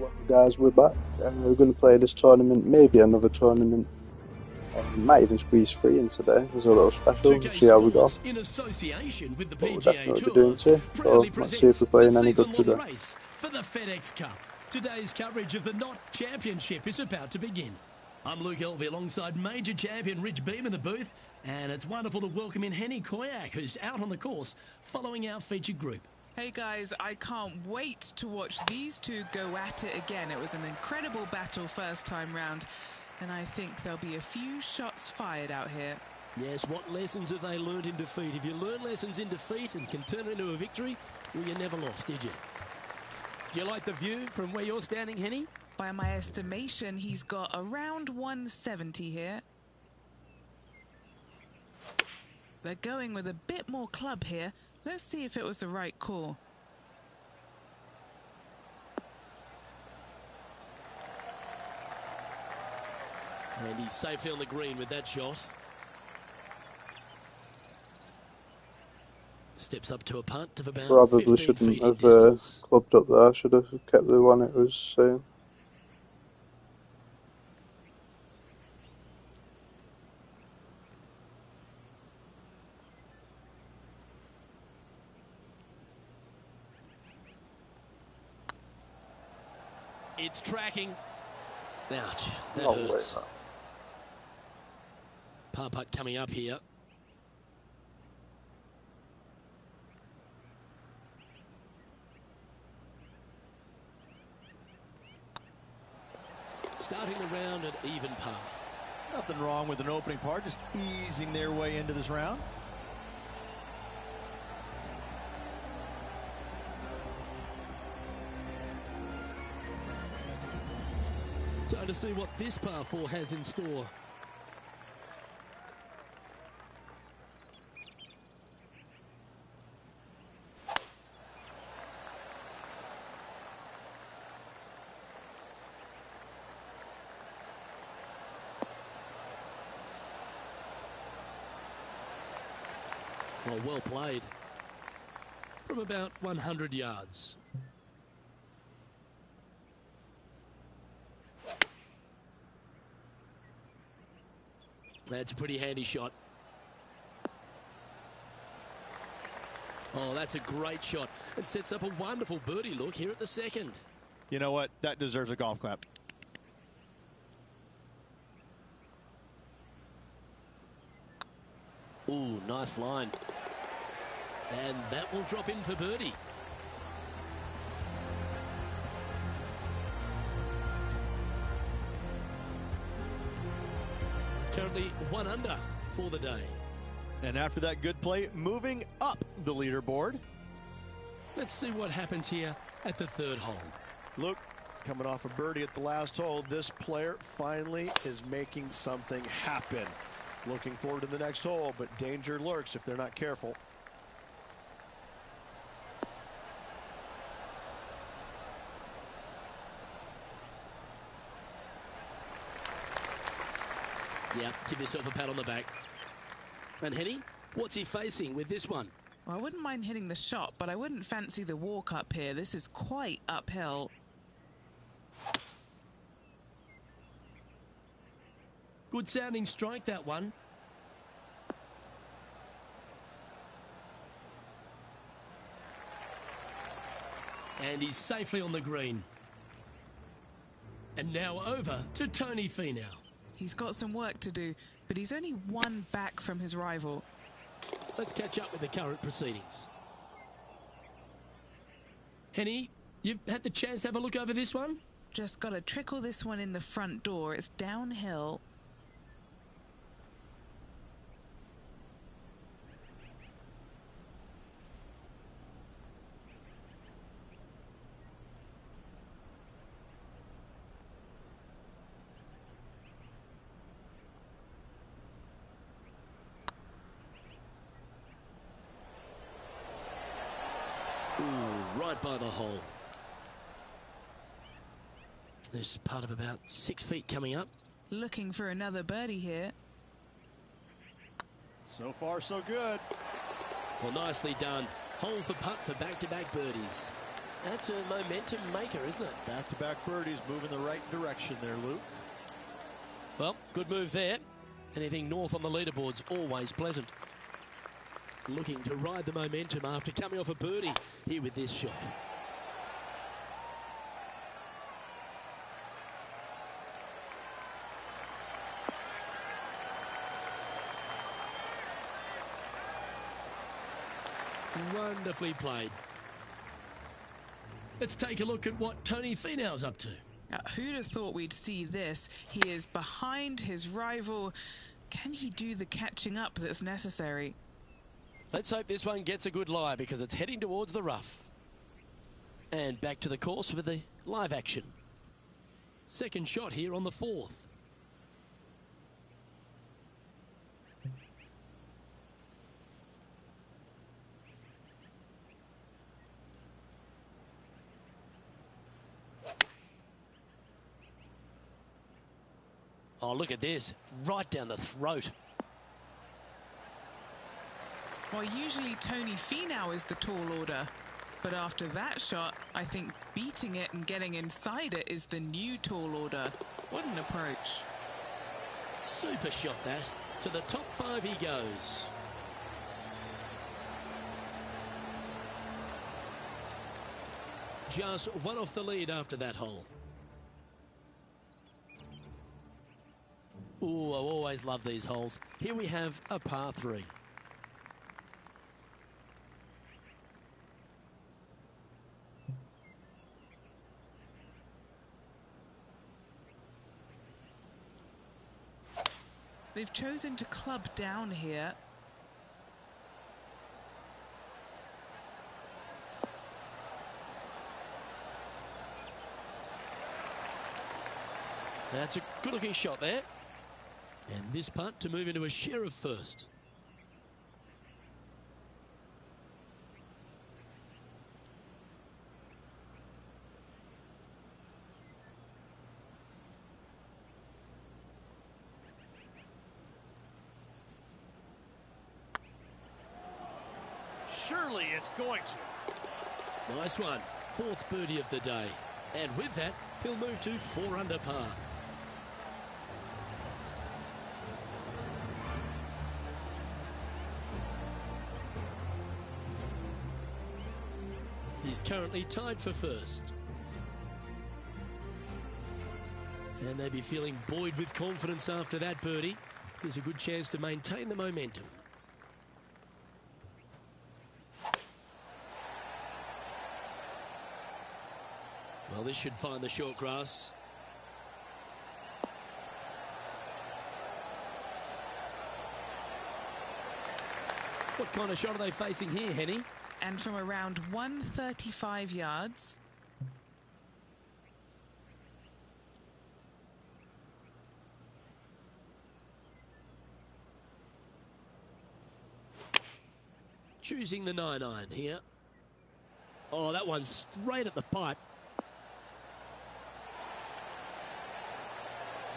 Well, guys, we're back. We're going to play this tournament, maybe another tournament. Might even squeeze 3 in today. There's a little special. We'll see how we go. In association with the But we'll PGA definitely Tour, be doing 2. So let's see if we're playing any good today. Race for the FedEx Cup. Today's coverage of the Knot Championship is about to begin. I'm Luke Elvey alongside major champion Rich Beam in the booth, and it's wonderful to welcome in Henny Koyak, who's out on the course following our featured group. Hey guys, I can't wait to watch these two go at it again. It was an incredible battle first time round, and I think there'll be a few shots fired out here. Yes, what lessons have they learned in defeat? If you learn lessons in defeat and can turn it into a victory, well, you never lost, did you? Do you like the view from where you're standing, Henny? By my estimation, he's got around 170 here. They're going with a bit more club here. Let's see if it was the right call. And he's safely on the green with that shot. Steps up to a punt of about Probably 15 shouldn't feet have in distance. clubbed up there. Should have kept the one it was saying. It's tracking. Ouch, that No hurts. way. Par putt coming up here. Starting the round at even par. Nothing wrong with an opening par, just easing their way into this round. Time to see what this par 4 has in store. Oh, well played. From about 100 yards. That's a pretty handy shot. Oh, that's a great shot. It sets up a wonderful birdie look here at the second. You know what? That deserves a golf clap. Ooh, nice line. And that will drop in for birdie. Currently 1 under for the day. And after that good play, moving up the leaderboard. Let's see what happens here at the third hole. Look, coming off a birdie at the last hole, this player finally is making something happen. Looking forward to the next hole, but danger lurks if they're not careful. Yeah, give yourself a pat on the back. And Henny, what's he facing with this one? Well, I wouldn't mind hitting the shot, but I wouldn't fancy the walk up here. This is quite uphill. Good sounding strike, that one. And he's safely on the green. And now over to Tony Finau. He's got some work to do, but he's only 1 back from his rival. Let's catch up with the current proceedings. Henny, you've had the chance to have a look over this one? Just got to trickle this one in the front door. It's downhill. Ooh, right by the hole. There's part of about 6 feet coming up. Looking for another birdie here. So far, so good. Well, nicely done. Holds the putt for back-to-back birdies. That's a momentum maker, isn't it? Back-to-back birdies, moving the right direction there, Luke. Well, good move there. Anything north on the leaderboard's always pleasant. Looking to ride the momentum after coming off a birdie here with this shot. Wonderfully played. Let's take a look at what Tony Finau's up to. Who'd have thought we'd see this? He is behind his rival. Can he do the catching up that's necessary? Let's hope this one gets a good lie because it's heading towards the rough. And back to the course with the live action. Second shot here on the 4th. Oh, look at this. Right down the throat. Well, usually Tony Finau is the tall order. But after that shot, I think beating it and getting inside it is the new tall order. What an approach. Super shot that. To the top 5 he goes. Just one off the lead after that hole. Ooh, I always love these holes. Here we have a par 3. They've chosen to club down here. That's a good-looking shot there. And this putt to move into a share of first. Surely it's going to. Nice one. 4th birdie of the day. And with that, he'll move to 4 under par. He's currently tied for first. And they'll be feeling buoyed with confidence after that birdie. Gives a good chance to maintain the momentum. Well, this should find the short grass. What kind of shot are they facing here, Henny? And from around 135 yards. Choosing the 9-iron here. Oh, that one's straight at the pipe.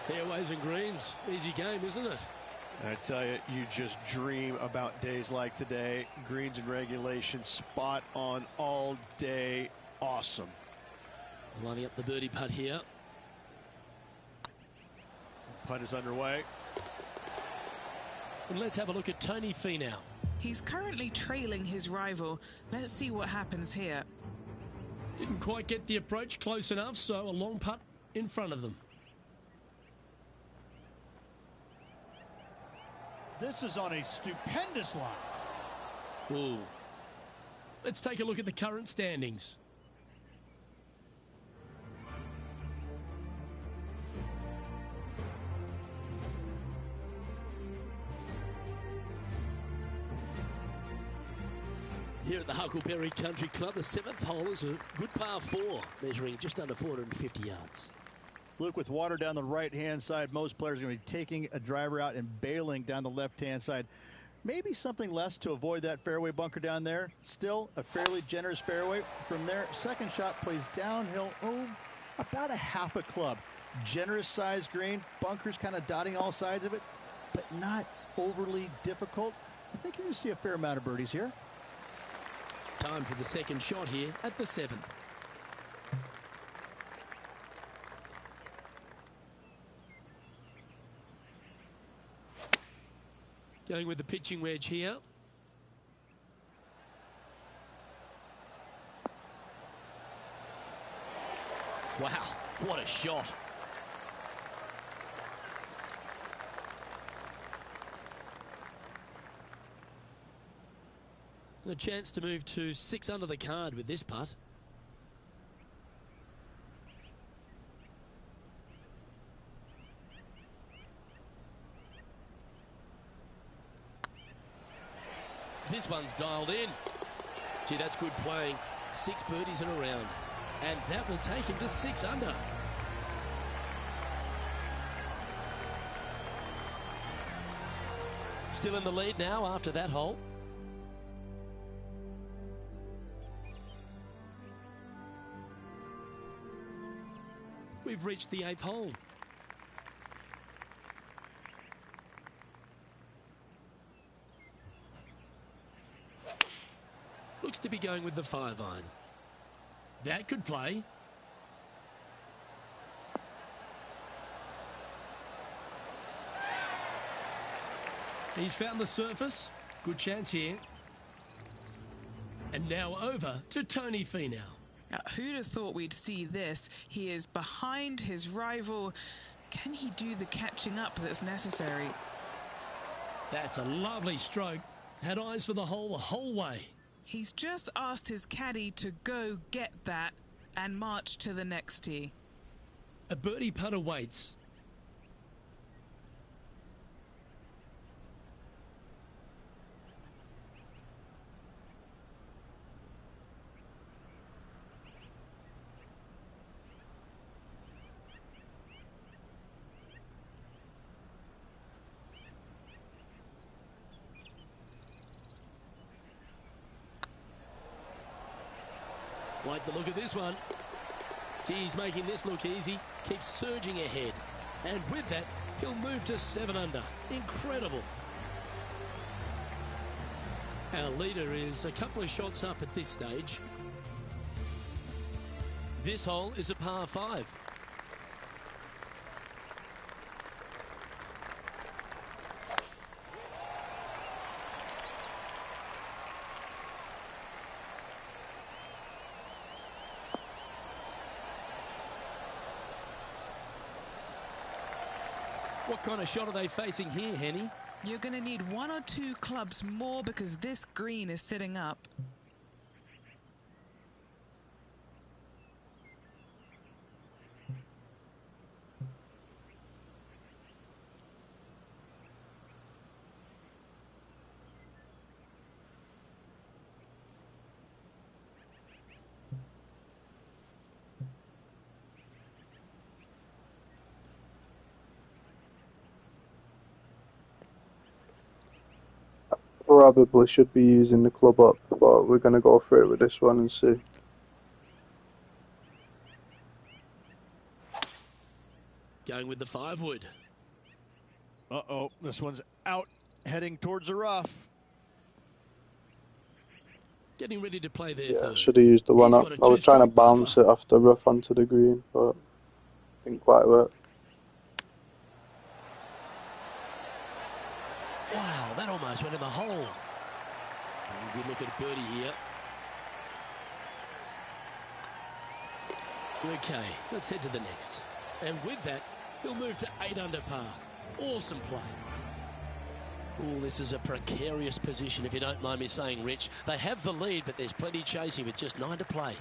Fairways and greens. Easy game, isn't it? I tell you, you just dream about days like today. Greens and regulation, spot on all day. Awesome. Lining up the birdie putt here. Putt is underway. And let's have a look at Tony Finau. He's currently trailing his rival. Let's see what happens here. Didn't quite get the approach close enough, so a long putt in front of them. This is on a stupendous line. Ooh. Let's take a look at the current standings. Here at the Huckleberry Country Club, the 7th hole is a good par 4, measuring just under 450 yards. Luke, with water down the right-hand side, most players are going to be taking a driver out and bailing down the left-hand side. Maybe something less to avoid that fairway bunker down there. Still a fairly generous fairway. From there, second shot plays downhill, about a half a club. Generous sized green, bunkers kind of dotting all sides of it, but not overly difficult. I think you're going to see a fair amount of birdies here. Time for the second shot here at the 7th. Going with the pitching wedge here. Wow, what a shot. A chance to move to 6 under the card with this putt. This one's dialed in. Gee, that's good playing. 6 birdies in a round. And that will take him to 6 under. Still in the lead now after that hole. We've reached the 8th hole. Looks to be going with the 5-iron. That could play. He's found the surface. Good chance here. And now over to Tony Finau. Now, who'd have thought we'd see this? He is behind his rival. Can he do the catching up that's necessary? That's a lovely stroke. Had eyes for the whole way. He's just asked his caddy to go get that and march to the next tee. A birdie putt awaits. Like the look of this one. Gee, he's making this look easy. Keeps surging ahead. And with that, he'll move to 7 under. Incredible. Our leader is a couple of shots up at this stage. This hole is a par 5. What kind of shot are they facing here, Henny? You're going to need 1 or 2 clubs more because this green is sitting up. Probably should be using the club up, but we're going to go for it with this one and see. Going with the 5-wood. Uh-oh, this one's out, heading towards the rough. Getting ready to play there. Yeah, should have used the one up. I was trying to bounce it off the rough onto the green, but didn't quite work. Wow, that almost went in the hole. Good look at a birdie here. Okay, let's head to the next. And with that, he'll move to 8 under par. Awesome play. Oh, this is a precarious position, if you don't mind me saying, Rich. They have the lead, but there's plenty chasing with just 9 to play.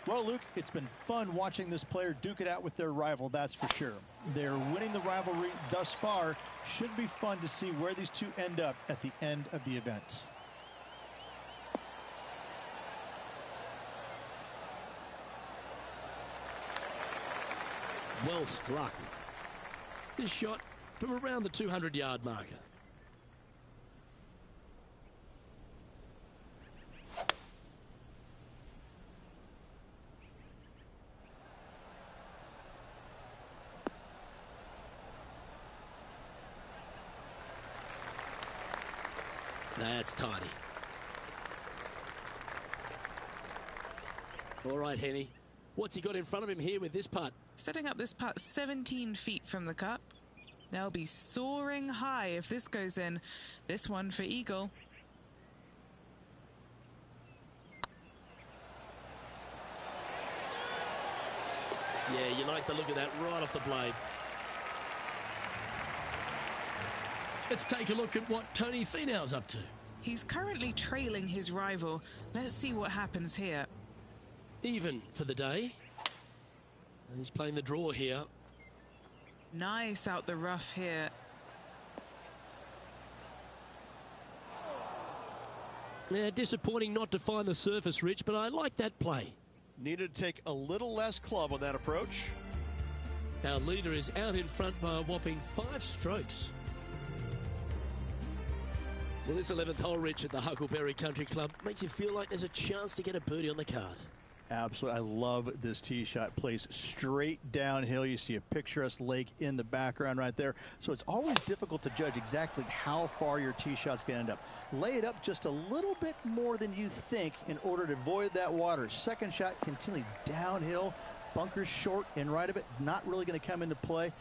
Well, Luke, it's been fun watching this player duke it out with their rival, that's for sure. They're winning the rivalry thus far. Should be fun to see where these two end up at the end of the event. Well struck. This shot from around the 200-yard marker. That's tiny. All right, Henny. What's he got in front of him here with this putt? Setting up this putt 17 feet from the cup. They'll be soaring high if this goes in. This one for eagle. Yeah, you like the look of that right off the blade. Let's take a look at what Tony Finau's up to. He's currently trailing his rival. Let's see what happens here. Even for the day. He's playing the draw here. Nice out the rough here. Yeah, disappointing not to find the surface, Rich, but I like that play. Needed to take a little less club on that approach. Our leader is out in front by a whopping 5 strokes. Well, this 11th hole, Rich, at the Huckleberry Country Club makes you feel like there's a chance to get a birdie on the card. Absolutely. I love this tee shot. Plays straight downhill. You see a picturesque lake in the background right there. So it's always difficult to judge exactly how far your tee shot's going to end up. Lay it up just a little bit more than you think in order to avoid that water. Second shot continually downhill. Bunkers short and right of it. Not really going to come into play.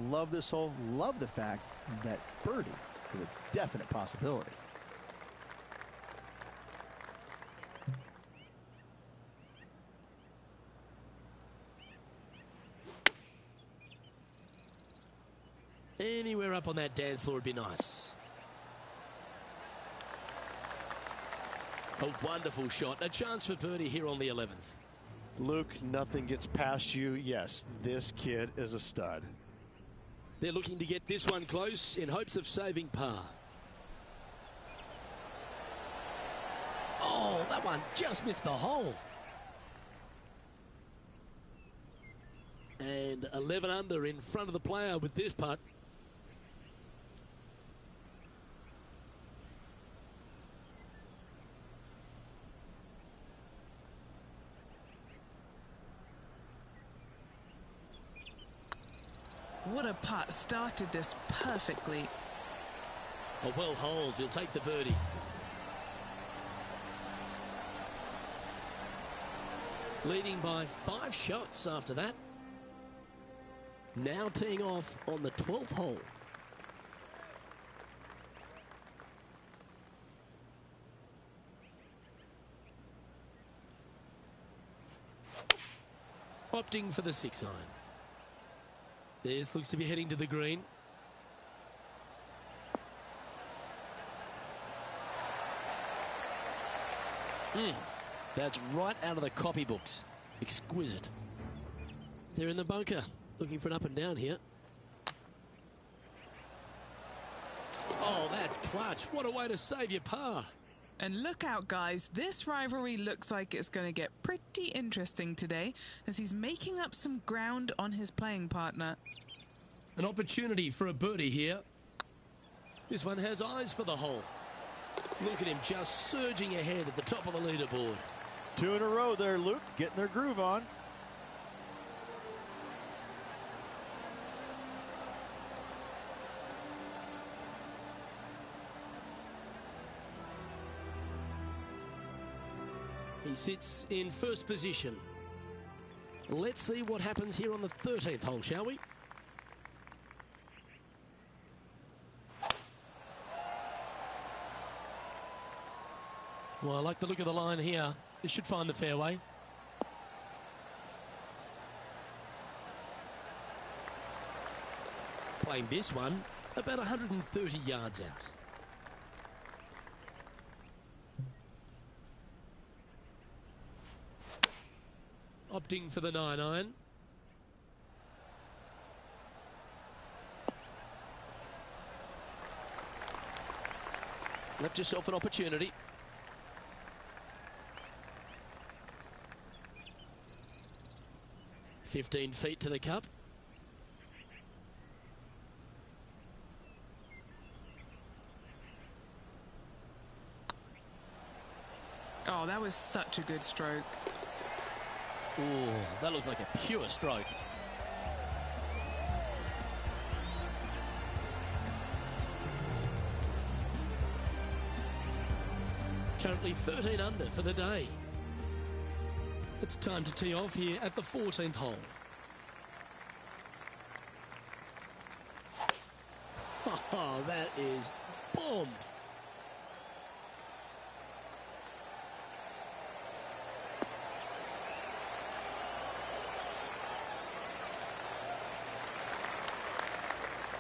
Love this hole. Love the fact that birdie is a definite possibility. Anywhere up on that dance floor would be nice. A wonderful shot. A chance for birdie here on the 11th. Luke, nothing gets past you. Yes, this kid is a stud. They're looking to get this one close in hopes of saving par. Oh, that one just missed the hole. And 11 under in front of the player with this putt. What a putt. Started this perfectly. A well holed. He'll take the birdie. Leading by 5 shots after that. Now teeing off on the 12th hole. Opting for the 6 iron. This looks to be heading to the green. That's right out of the copybooks. Exquisite. They're in the bunker, looking for an up and down here. Oh, that's clutch. What a way to save your par. And look out, guys. This rivalry looks like it's going to get pretty interesting today as he's making up some ground on his playing partner. An opportunity for a birdie here. This one has eyes for the hole. Look at him just surging ahead at the top of the leaderboard. 2 in a row there, Luke. Getting their groove on. He sits in first position. Let's see what happens here on the 13th hole, shall we? Well, I like the look of the line here. This should find the fairway. Playing this one about 130 yards out. Opting for the 9 iron. Left yourself an opportunity. $15 feet to the cup. Oh, that was such a good stroke. Oh, that looks like a pure stroke. Currently 13 under for the day. It's time to tee off here at the 14th hole. Oh, that is bombed.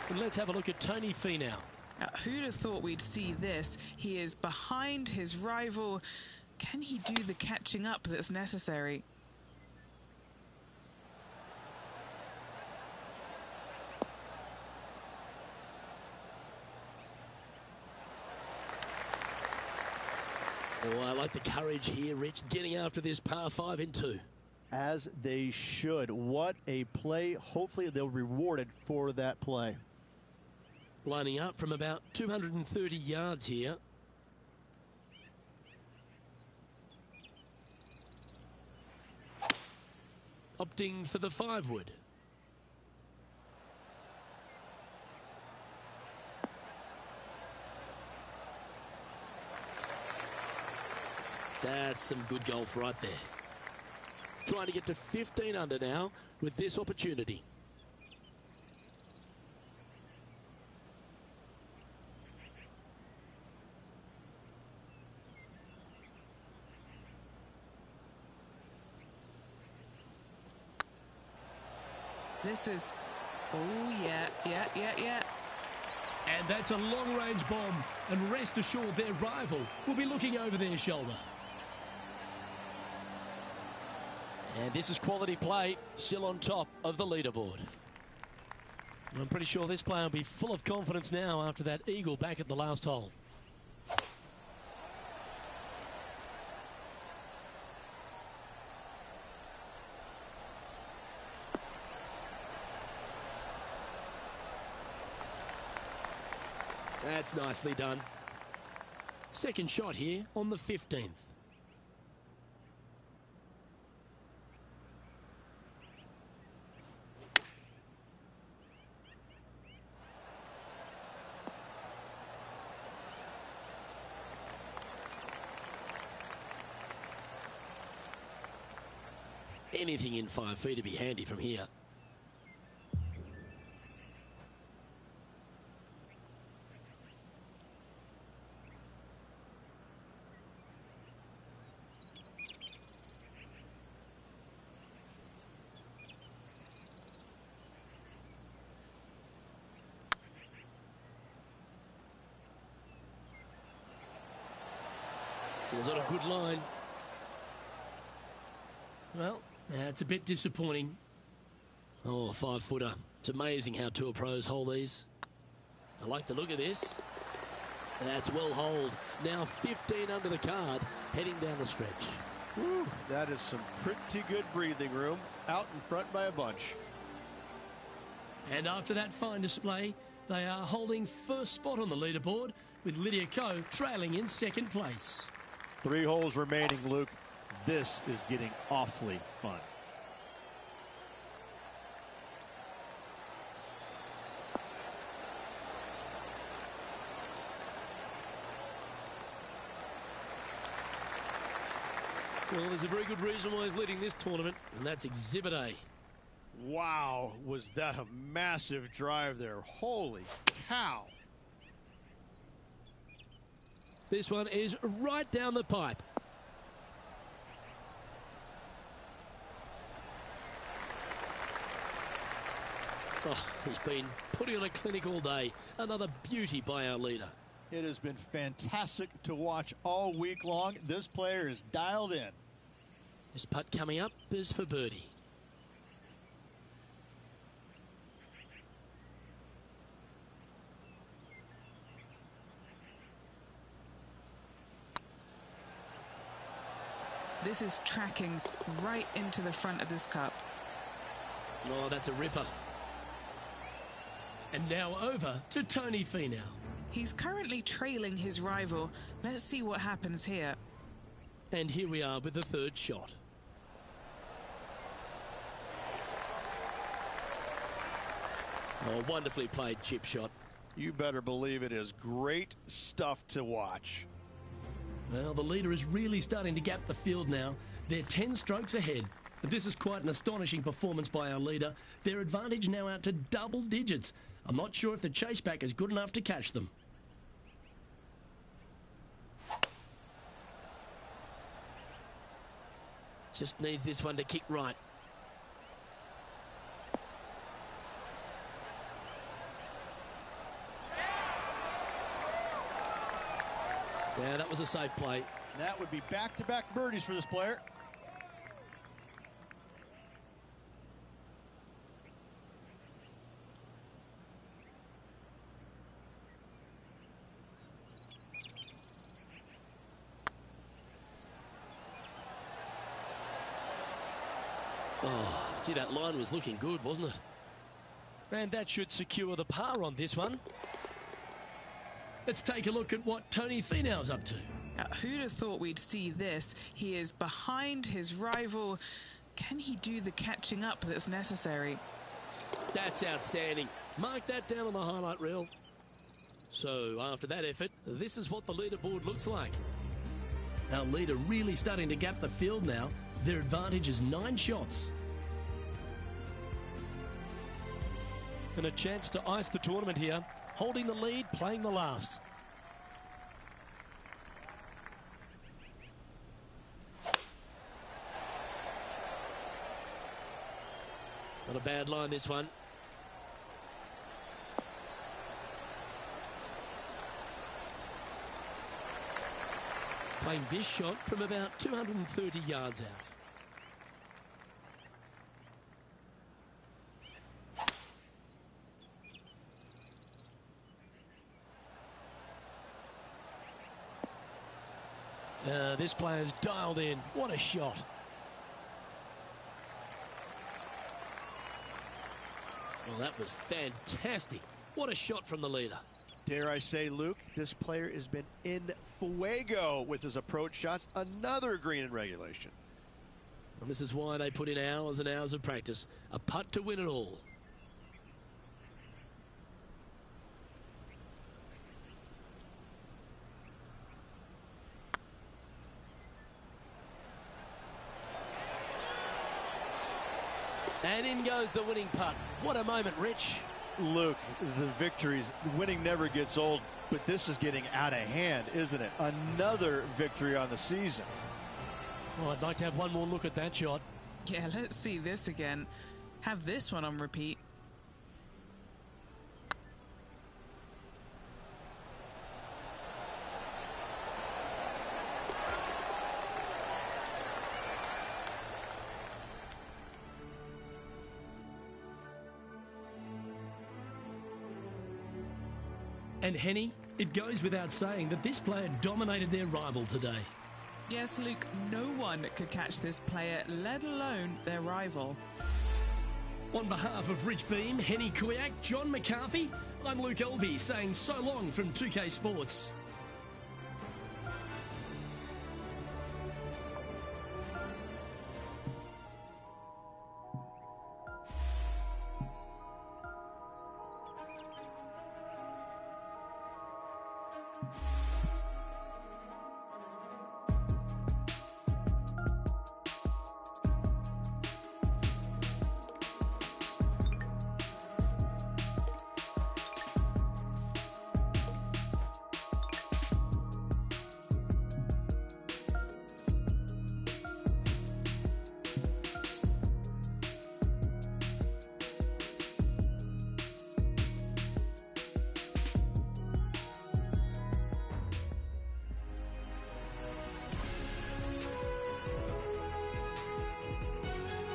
And let's have a look at Tony Finau. Now, who'd have thought we'd see this? He is behind his rival. Can he do the catching up that's necessary? Oh, I like the courage here, Rich, getting after this par 5 in 2. As they should. What a play. Hopefully they'll be rewarded for that play. Lining up from about 230 yards here. Opting for the 5-wood. That's some good golf right there. Trying to get to 15 under now with this opportunity. This is, oh yeah. And that's a long-range bomb. And rest assured their rival will be looking over their shoulder. And this is quality play, still on top of the leaderboard. I'm pretty sure this player will be full of confidence now after that eagle back at the last hole. That's nicely done. Second shot here on the 15th. Anything in 5 feet to be handy from here. Was on a good line. Well, that's a bit disappointing. Oh, a 5-footer. It's amazing how tour pros hold these. I like the look of this. That's well holed. Now 15 under the card, heading down the stretch. Whew, that is some pretty good breathing room. Out in front by a bunch. And after that fine display, they are holding first spot on the leaderboard, with Lydia Ko trailing in second place. 3 holes remaining, Luke. This is getting awfully fun. Well, there's a very good reason why he's leading this tournament, and that's Exhibit A. Wow, was that a massive drive there. Holy cow. This one is right down the pipe. Oh, he's been putting on a clinic all day. Another beauty by our leader. It has been fantastic to watch all week long. This player is dialed in. This putt coming up is for birdie. This is tracking right into the front of this cup. Oh, that's a ripper. And now over to Tony Finau. He's currently trailing his rival. Let's see what happens here. And here we are with the third shot. Oh, wonderfully played chip shot. You better believe it is great stuff to watch. Well, the leader is really starting to gap the field now. They're 10 strokes ahead. This is quite an astonishing performance by our leader. Their advantage now out to double digits. I'm not sure if the chaseback is good enough to catch them. Just needs this one to kick right. Yeah, that was a safe play. That would be back-to-back birdies for this player. Oh, gee, that line was looking good, wasn't it? And that should secure the par on this one. Let's take a look at what Tony Finau's up to. Who'd have thought we'd see this? He is behind his rival. Can he do the catching up that's necessary? That's outstanding. Mark that down on the highlight reel. So, after that effort, this is what the leaderboard looks like. Our leader really starting to gap the field now. Their advantage is 9 shots. And a chance to ice the tournament here. Holding the lead, playing the last. Not a bad line, this one. Playing this shot from about 230 yards out. This player's dialed in. What a shot. Well, that was fantastic. What a shot from the leader. Dare I say, Luke, this player has been in fuego with his approach shots. Another green in regulation. And this is why they put in hours and hours of practice. A putt to win it all. And in goes the winning putt. What a moment, Rich. Luke, the victories, winning never gets old, but this is getting out of hand, isn't it? Another victory on the season. Well, I'd like to have one more look at that shot. Yeah, let's see this again. Have this one on repeat. And Henny, it goes without saying that this player dominated their rival today. Yes, Luke, no one could catch this player, let alone their rival. On behalf of Rich Beam, Henny Kuyak, John McCarthy, I'm Luke Elvey saying so long from 2K Sports.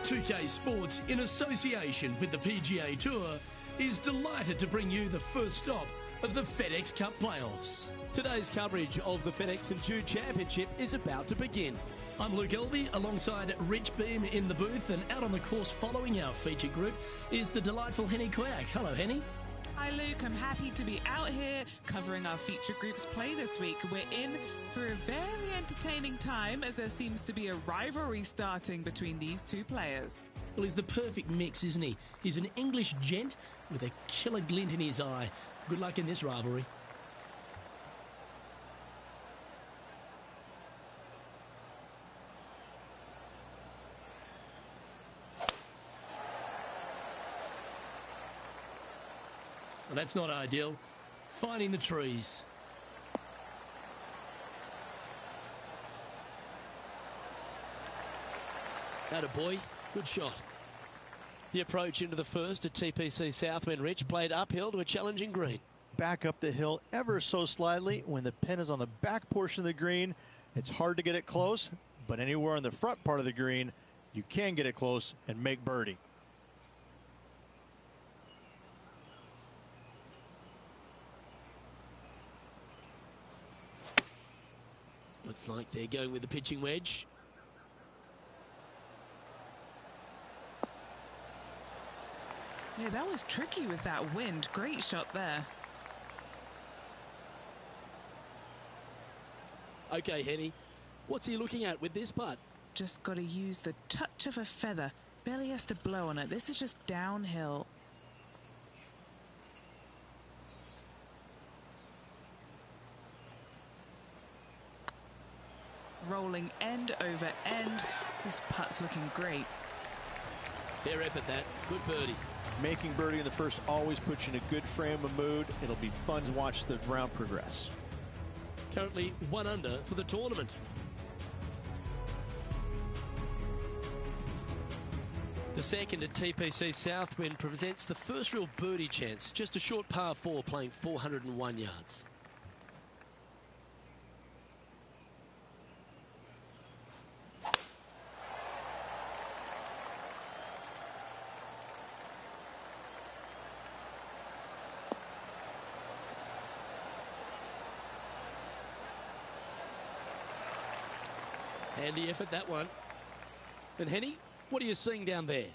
.2K Sports, in association with the PGA Tour, is delighted to bring you the first stop of the FedEx Cup playoffs. Today's coverage of the FedEx St. Jude Championship is about to begin. I'm Luke Elvey, alongside Rich Beam in the booth, and out on the course following our feature group is the delightful Henny Kuyak. Hello, Henny. Hi, Luke. I'm happy to be out here covering our feature group's play this week. We're in for a very entertaining time as there seems to be a rivalry starting between these two players. Well, he's the perfect mix, isn't he? He's an English gent with a killer glint in his eye. Good luck in this rivalry. That's not ideal. Finding the trees. Attaboy, good shot. The approach into the first at TPC Southwind, Rich, played uphill to a challenging green. Back up the hill ever so slightly. When the pin is on the back portion of the green, it's hard to get it close, but anywhere on the front part of the green, you can get it close and make birdie. Looks like they're going with the pitching wedge. Yeah, that was tricky with that wind. Great shot there. Okay, Henny, what's he looking at with this putt? Just got to use the touch of a feather. Barely has to blow on it. This is just downhill. Rolling end over end. This putt's looking great. Fair effort, that. Good birdie. Making birdie in the first always puts you in a good frame of mood. It'll be fun to watch the round progress. Currently 1 under for the tournament. The second at TPC Southwind presents the first real birdie chance. Just a short par 4 playing 401 yards. Handy effort, that one. And Henny, what are you seeing down there?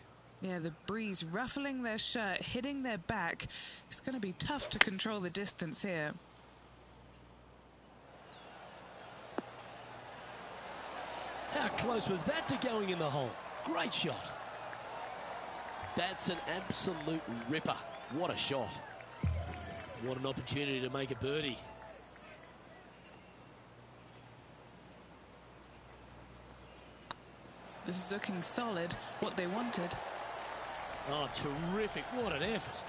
Yeah, the breeze ruffling their shirt, hitting their back. It's going to be tough to control the distance here. How close was that to going in the hole? Great shot. That's an absolute ripper. What a shot. What an opportunity to make a birdie. This is looking solid, what they wanted. Oh, terrific. What an effort.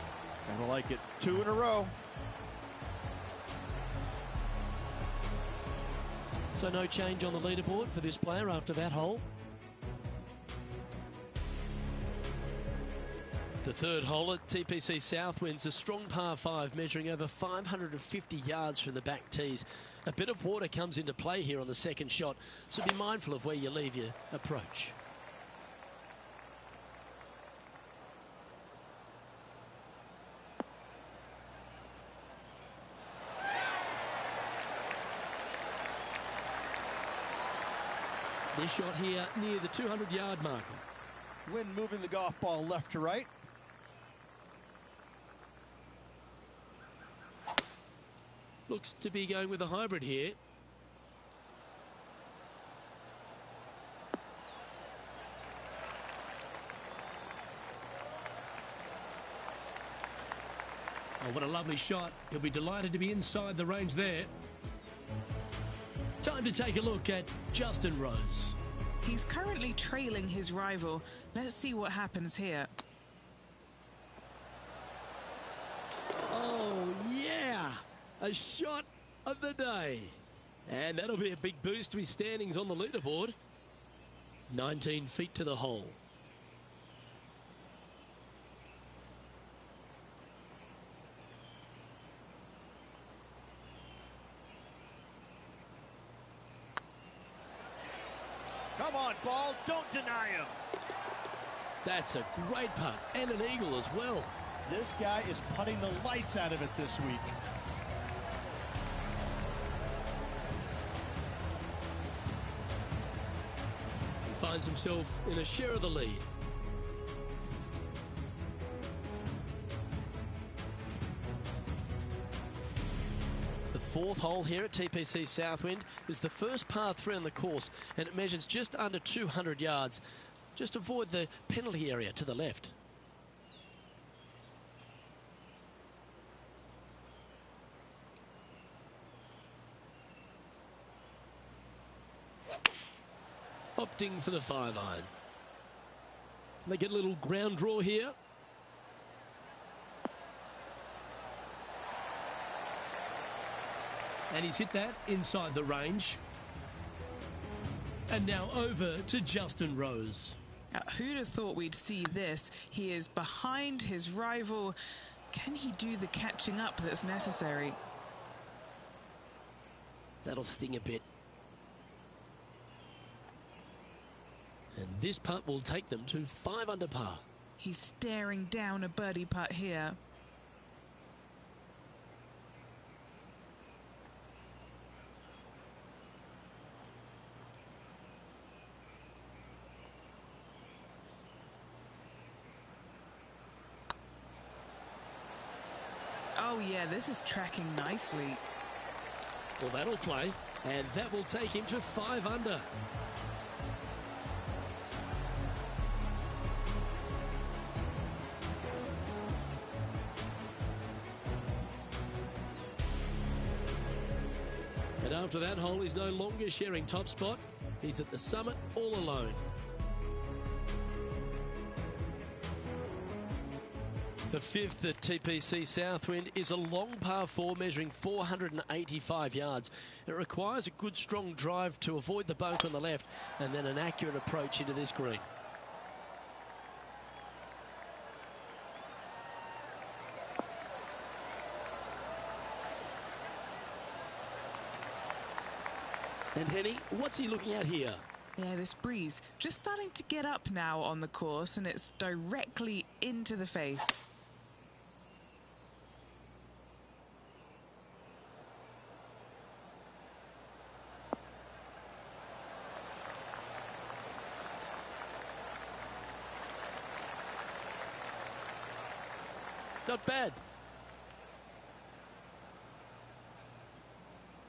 Gonna like it. 2 in a row. So no change on the leaderboard for this player after that hole. The third hole at TPC Southwind's a strong par 5 measuring over 550 yards from the back tees. A bit of water comes into play here on the second shot, so be mindful of where you leave your approach. This shot here near the 200-yard marker. Wind moving the golf ball left to right. Looks to be going with a hybrid here. Oh, what a lovely shot. He'll be delighted to be inside the range there. Time to take a look at Justin Rose. He's currently trailing his rival. Let's see what happens here. Oh, yeah. A shot of the day. And that'll be a big boost to his standings on the leaderboard. 19 feet to the hole. Come on, ball. Don't deny him. That's a great putt and an eagle as well. This guy is putting the lights out of it this week. He finds himself in a share of the lead. The fourth hole here at TPC Southwind is the first par 3 on the course, and it measures just under 200 yards. Just avoid the penalty area to the left. Opting for the 5-iron. They get a little ground draw here. And he's hit that inside the range. And now over to Justin Rose. Now, who'd have thought we'd see this? He is behind his rival. Can he do the catching up that's necessary? That'll sting a bit. And this putt will take them to 5 under par. He's staring down a birdie putt here. Oh yeah, this is tracking nicely. Well, that'll play, and that will take him to 5 under. And after that hole, he's no longer sharing top spot. He's at the summit all alone. The 5th at TPC Southwind is a long par 4 measuring 485 yards. It requires a good strong drive to avoid the bunker on the left and then an accurate approach into this green. And Henny, what's he looking at here? Yeah, this breeze just starting to get up now on the course, and it's directly into the face. Not bad.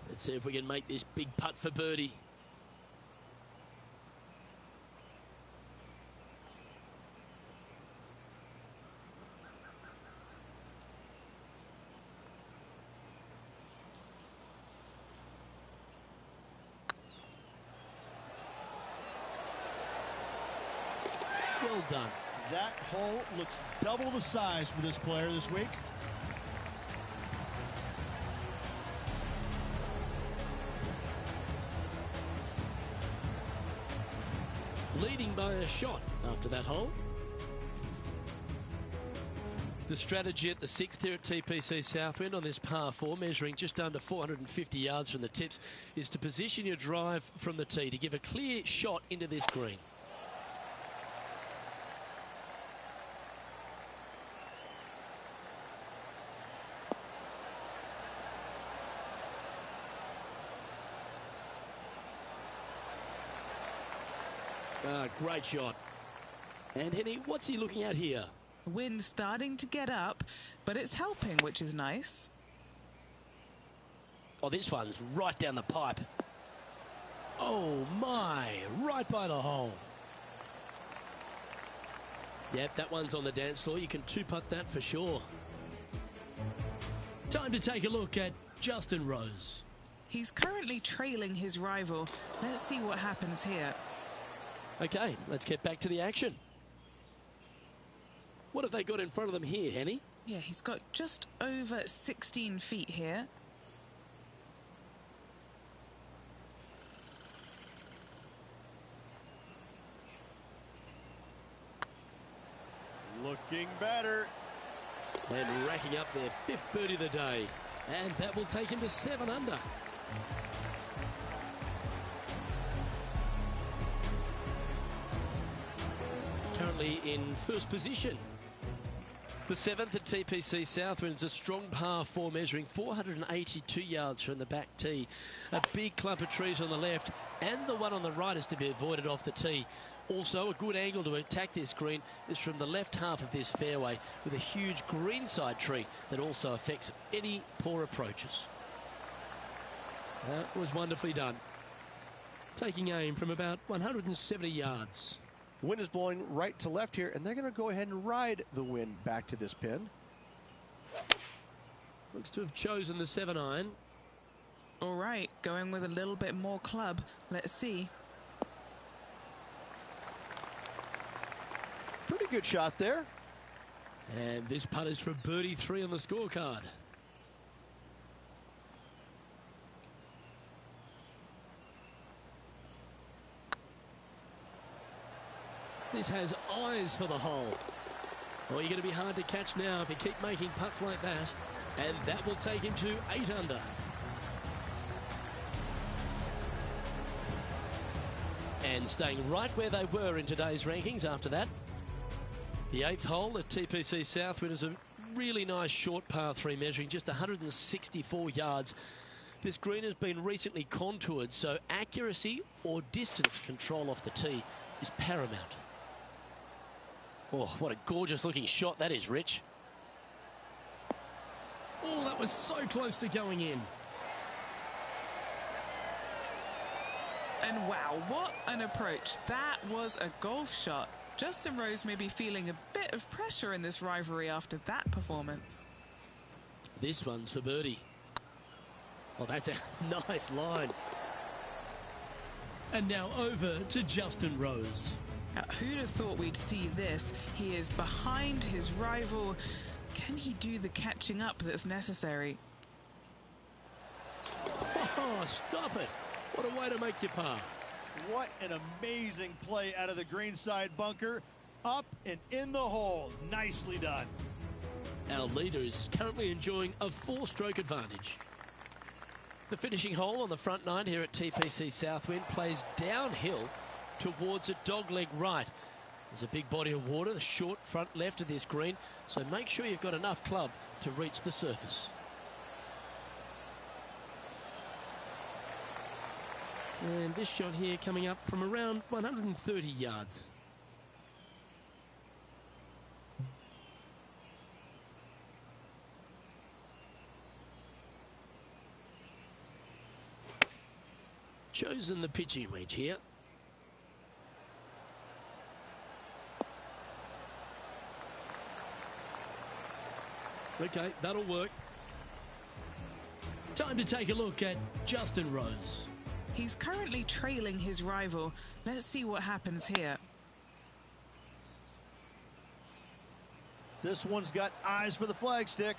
Let's see if we can make this big putt for birdie. Well done. That hole looks double the size for this player this week. Leading by a shot after that hole. The strategy at the 6th here at TPC Southwind on this par 4, measuring just under 450 yards from the tips, is to position your drive from the tee to give a clear shot into this green. Great shot. And Henny, what's he looking at here? Wind starting to get up, but it's helping, which is nice. Oh, this one's right down the pipe. Oh my, right by the hole. Yep, that one's on the dance floor. You can 2-putt that for sure. Time to take a look at Justin Rose. He's currently trailing his rival. Let's see what happens here. Okay, let's get back to the action. What have they got in front of them here, Henny? Yeah, he's got just over 16 feet here. Looking better. And racking up their 5th birdie of the day. And that will take him to 7 under. Currently in first position. The 7th at TPC Southwind's a strong par 4 measuring 482 yards from the back tee. A big clump of trees on the left and the one on the right is to be avoided off the tee. Also, a good angle to attack this green is from the left half of this fairway with a huge greenside tree that also affects any poor approaches. That was wonderfully done. Taking aim from about 170 yards. Wind is blowing right to left here, and they're going to go ahead and ride the wind back to this pin. Looks to have chosen the 7-iron. All right, going with a little bit more club. Let's see. Pretty good shot there. And this putt is for birdie 3 on the scorecard. This has eyes for the hole. Well, you're going to be hard to catch now if you keep making putts like that. And that will take him to 8 under. And staying right where they were in today's rankings after that. The 8th hole at TPC Southwind is a really nice short par 3 measuring just 164 yards. This green has been recently contoured, so accuracy or distance control off the tee is paramount. Oh, what a gorgeous looking shot that is, Rich. Oh, that was so close to going in. And wow, what an approach. That was a golf shot. Justin Rose may be feeling a bit of pressure in this rivalry after that performance. This one's for birdie. Well, that's a nice line. And now over to Justin Rose. Now, who'd have thought we'd see this? He is behind his rival. Can he do the catching up that's necessary? Oh, stop it. What a way to make your par. What an amazing play out of the greenside bunker. Up and in the hole. Nicely done. Our leader is currently enjoying a 4-stroke advantage. The finishing hole on the front 9 here at TPC Southwind plays downhill towards a dogleg right. There's a big body of water, the short front left of this green, so make sure you've got enough club to reach the surface. And this shot here coming up from around 130 yards. Chosen the pitching wedge here. Okay, that'll work. Time to take a look at Justin Rose. He's currently trailing his rival. Let's see what happens here. This one's got eyes for the flagstick.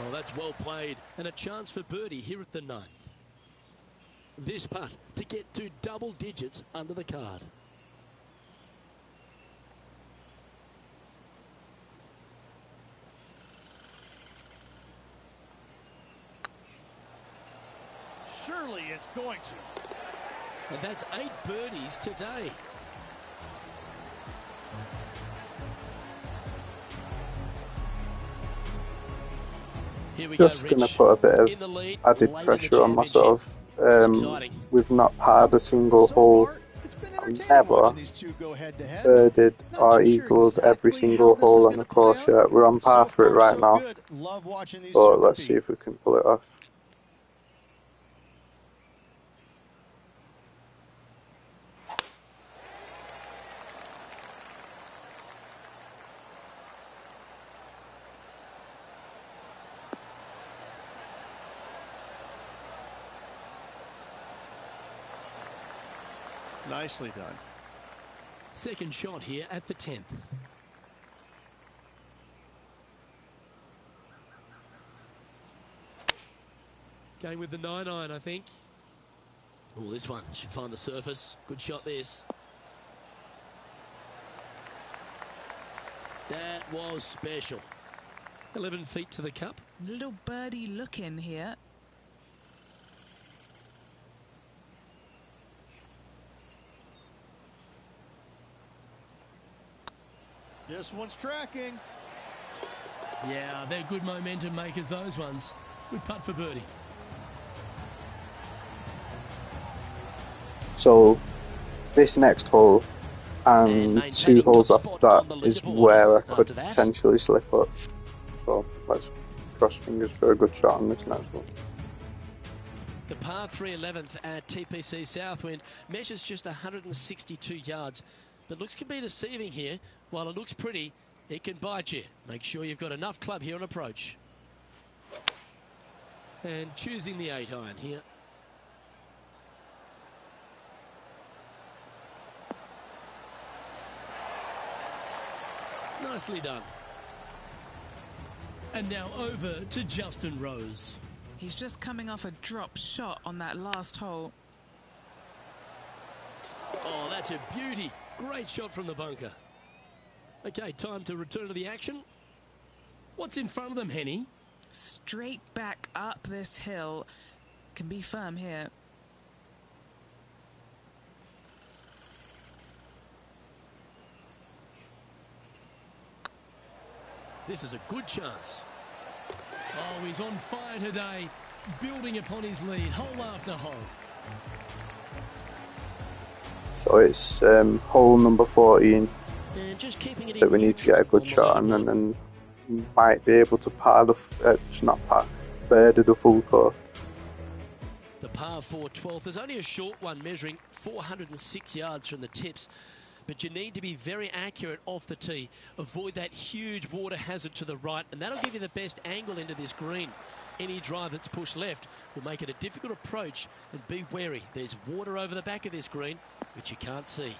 Oh, that's well played, and a chance for birdie here at the 9th. This putt to get to double digits under the card. Surely it's going to. And that's 8 birdies today. Here we Just go, going to Rich. put a bit In the of lead, added late in the pressure on myself. exciting. We've not had a single So hole. far, it's been I've entertaining never watching these two go head to head. birded Not or too sure eagled every exactly single how this is hole on gonna the play course out. yet. We're on par So for it far, right so now, good. Love watching these but two let's see compete. if we can pull it off. Nicely done. Second shot here at the 10th. Going with the 9-iron, I think. Oh, this one should find the surface. Good shot, this. That was special. 11 feet to the cup. Little birdie look in here. This one's tracking. Yeah, they're good momentum makers, those ones. Good putt for birdie. So, this next hole and maintaining 2 holes top after spot that on the is leaderboard where I could after that. potentially slip up. So, let's cross fingers for a good shot on this next one. The par 3 11th at TPC Southwind measures just 162 yards. But looks can be deceiving here. While it looks pretty, it can bite you. Make sure you've got enough club here on approach. And choosing the 8-iron here. Nicely done. And now over to Justin Rose. He's just coming off a drop shot on that last hole. Oh, that's a beauty. Great shot from the bunker. Okay, time to return to the action. What's in front of them, Henny? Straight back up this hill. Can be firm here. This is a good chance. Oh, he's on fire today, building upon his lead, hole after hole. So it's hole number 14 And just keeping it that we need to get a good shot on, and then might be able to par the birdie the full course. The par 4 12th. There's only a short one measuring 406 yards from the tips. But you need to be very accurate off the tee. Avoid that huge water hazard to the right, and that'll give you the best angle into this green. Any drive that's pushed left will make it a difficult approach, and be wary. There's water over the back of this green, which you can't see.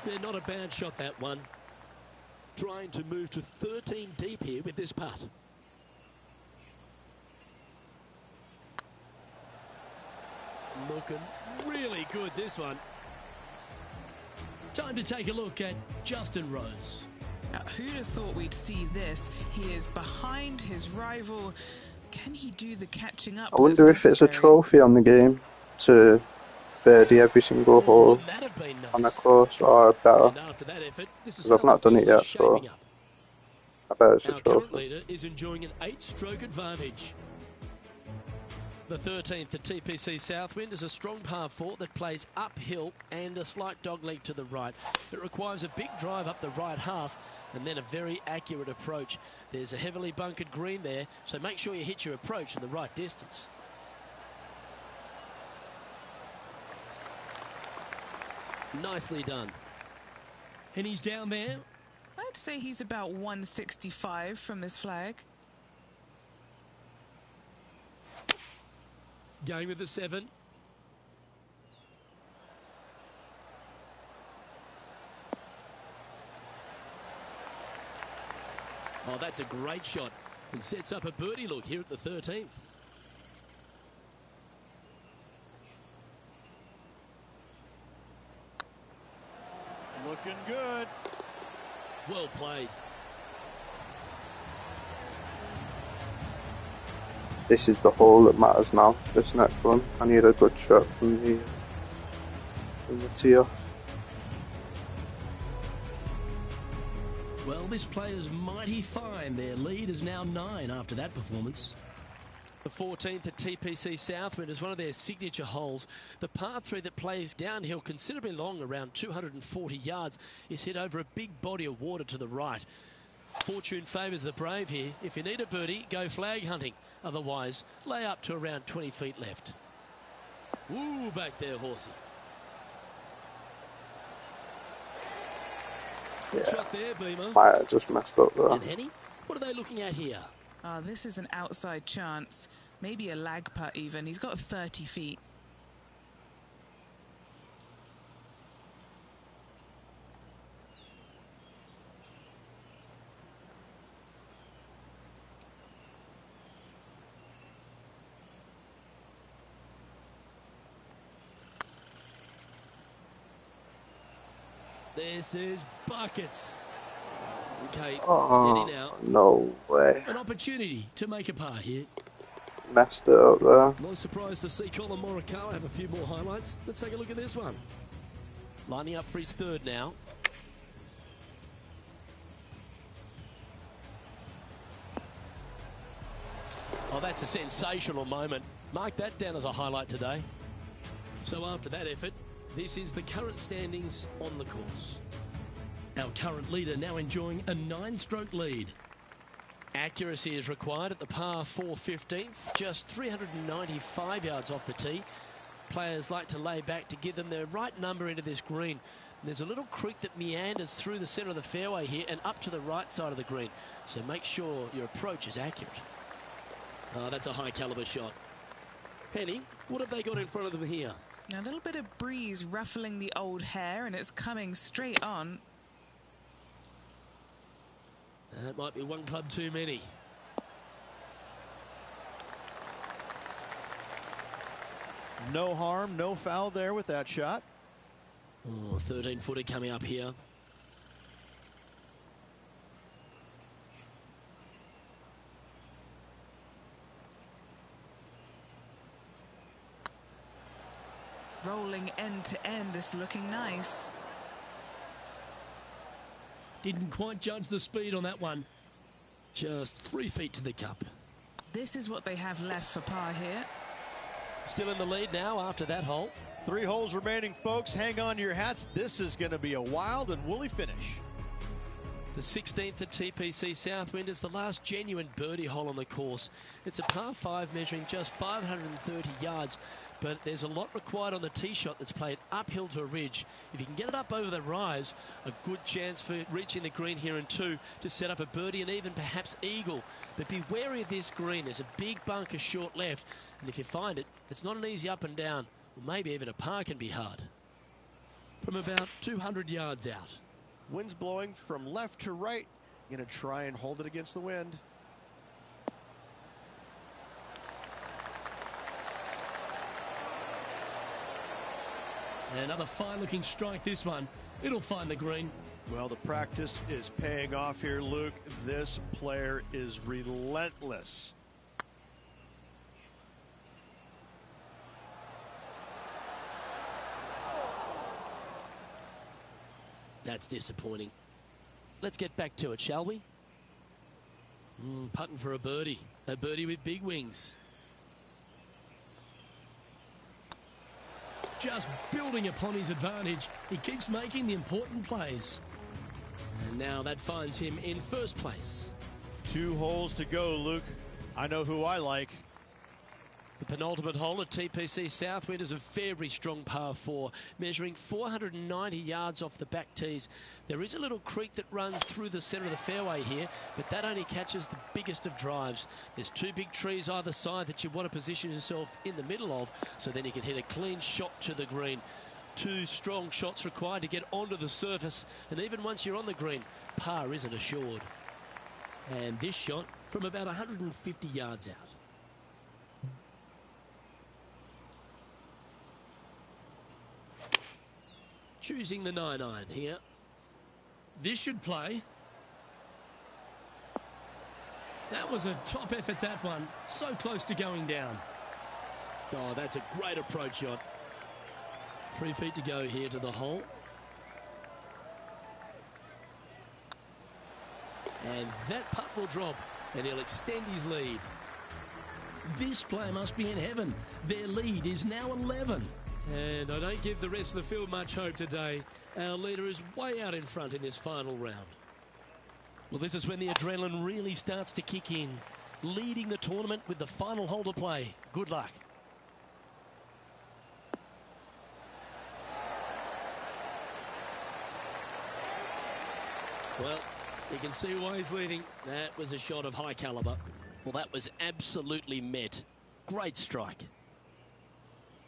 They're not a bad shot, that one. Trying to move to 13 deep here with this putt. Looking really good, this one. Time to take a look at Justin Rose. Now, who'd have thought we'd see this? He is behind his rival. Can he do the catching up? I wonder if it's a trophy on the game to birdie every single hole on a course, or better. Because I've not done it yet, so I bet it's a trophy. Our current leader is enjoying an 8-stroke advantage. The 13th at TPC Southwind is a strong par 4 that plays uphill and a slight dogleg to the right. It requires a big drive up the right half and then a very accurate approach. There's a heavily bunkered green there, so make sure you hit your approach in the right distance. Nicely done. And he's down there. I'd say he's about 165 from this flag. Going with the 7. Oh, that's a great shot and sets up a birdie look here at the 13th. Looking good. Well played. This is the hole that matters now. This next one, I need a good shot from the tee off. Well, this player's mighty fine. Their lead is now 9 after that performance. The 14th at TPC Southwind is one of their signature holes. The par 3 that plays downhill considerably long, around 240 yards, is hit over a big body of water to the right. Fortune favours the brave here. If you need a birdie, go flag hunting. Otherwise, lay up to around 20 feet left. Ooh, back there, horsey. Good shot there, Beamer. I just messed up there. And Henny, what are they looking at here? Oh, this is an outside chance. Maybe a lag putt even. He's got 30 feet. This is buckets. Okay, Oh, steady now. no way. An opportunity to make a par here. Messed it up there. Not surprised to see Colin Morikawa have a few more highlights. Let's take a look at this one. Lining up for his third now. Oh, that's a sensational moment. Mark that down as a highlight today. So after that effort, this is the current standings on the course. Our current leader now enjoying a 9-stroke lead. Accuracy is required at the par 4 15th, just 395 yards off the tee. players like to lay back to give them their right number into this green. And there's a little creek that meanders through the centre of the fairway here and up to the right side of the green. So make sure your approach is accurate. Oh, that's a high caliber shot. Penny, what have they got in front of them here? A little bit of breeze ruffling the old hair, and it's coming straight on. That might be one club too many. No harm, no foul there with that shot. Oh, 13-footer coming up here. Rolling end to end, this looking nice. Didn't quite judge the speed on that one. Just 3 feet to the cup. This is what they have left for par here. Still in the lead now after that hole. 3 holes remaining, folks. Hang on to your hats. This is going to be a wild and woolly finish. The 16th at TPC Southwind is the last genuine birdie hole on the course. It's a par 5 measuring just 530 yards, but there's a lot required on the tee shot that's played uphill to a ridge. If you can get it up over the rise, a good chance for reaching the green here in 2 to set up a birdie and even perhaps eagle. But be wary of this green. There's a big bunker short left, and if you find it, it's not an easy up and down. Well, maybe even a par can be hard. From about 200 yards out. Wind's blowing from left to right. Going to try and hold it against the wind. Another fine-looking strike, this one. It'll find the green. Well, the practice is paying off here, Luke. This player is relentless. That's disappointing. Let's get back to it, shall we? Putting for a birdie. A birdie with big wings. Just building upon his advantage. He keeps making the important plays. And now that finds him in first place. 2 holes to go, Luke. I know who I like. The penultimate hole at TPC Southwind is a very strong par 4, measuring 490 yards off the back tees. There is a little creek that runs through the centre of the fairway here, but that only catches the biggest of drives. There's 2 big trees either side that you want to position yourself in the middle of, so then you can hit a clean shot to the green. 2 strong shots required to get onto the surface, and even once you're on the green, par isn't assured. And this shot from about 150 yards out. Choosing the 9-iron here. This should play. That was a top effort, that one. So close to going down. Oh, that's a great approach shot. 3 feet to go here to the hole. And that putt will drop, and he'll extend his lead. This player must be in heaven. Their lead is now 11. And I don't give the rest of the field much hope today. Our leader is way out in front in this final round. Well, this is when the adrenaline really starts to kick in. Leading the tournament with the final hole to play. Good luck. Well, you can see why he's leading. That was a shot of high caliber. Well, that was absolutely met. Great strike.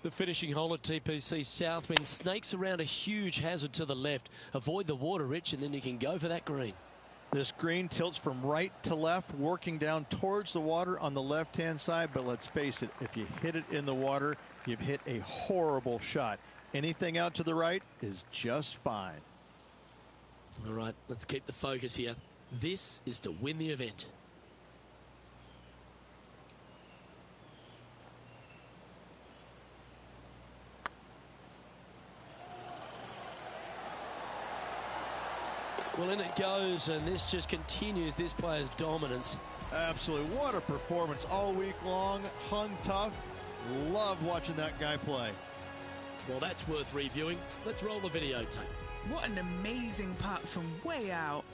The finishing hole at TPC Southwind snakes around a huge hazard to the left. Avoid the water, Rich, and then you can go for that green. This green tilts from right to left, working down towards the water on the left-hand side. But let's face it, if you hit it in the water, you've hit a horrible shot. Anything out to the right is just fine. All right, let's keep the focus here. This is to win the event. Well, in it goes, and this just continues this player's dominance. Absolutely. What a performance all week long. Hung tough. Loved watching that guy play. Well, that's worth reviewing. Let's roll the videotape. What an amazing putt from way out.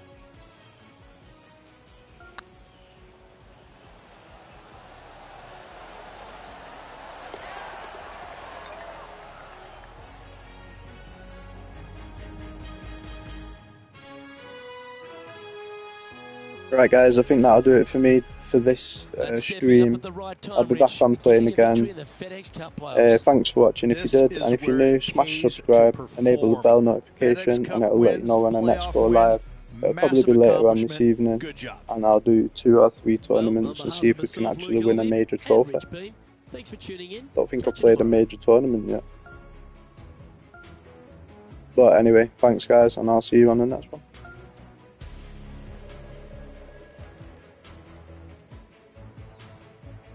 Right guys, I think that'll do it for me for this stream. I'll be back on playing again. Thanks for watching if you did, and if you're new, smash subscribe, enable the bell notification, and it'll let you know when I next go live. It'll probably be later on this evening, and I'll do 2 or 3 tournaments and see if we can actually win a major trophy. Don't think I've played a major tournament yet. But anyway, thanks guys, and I'll see you on the next one.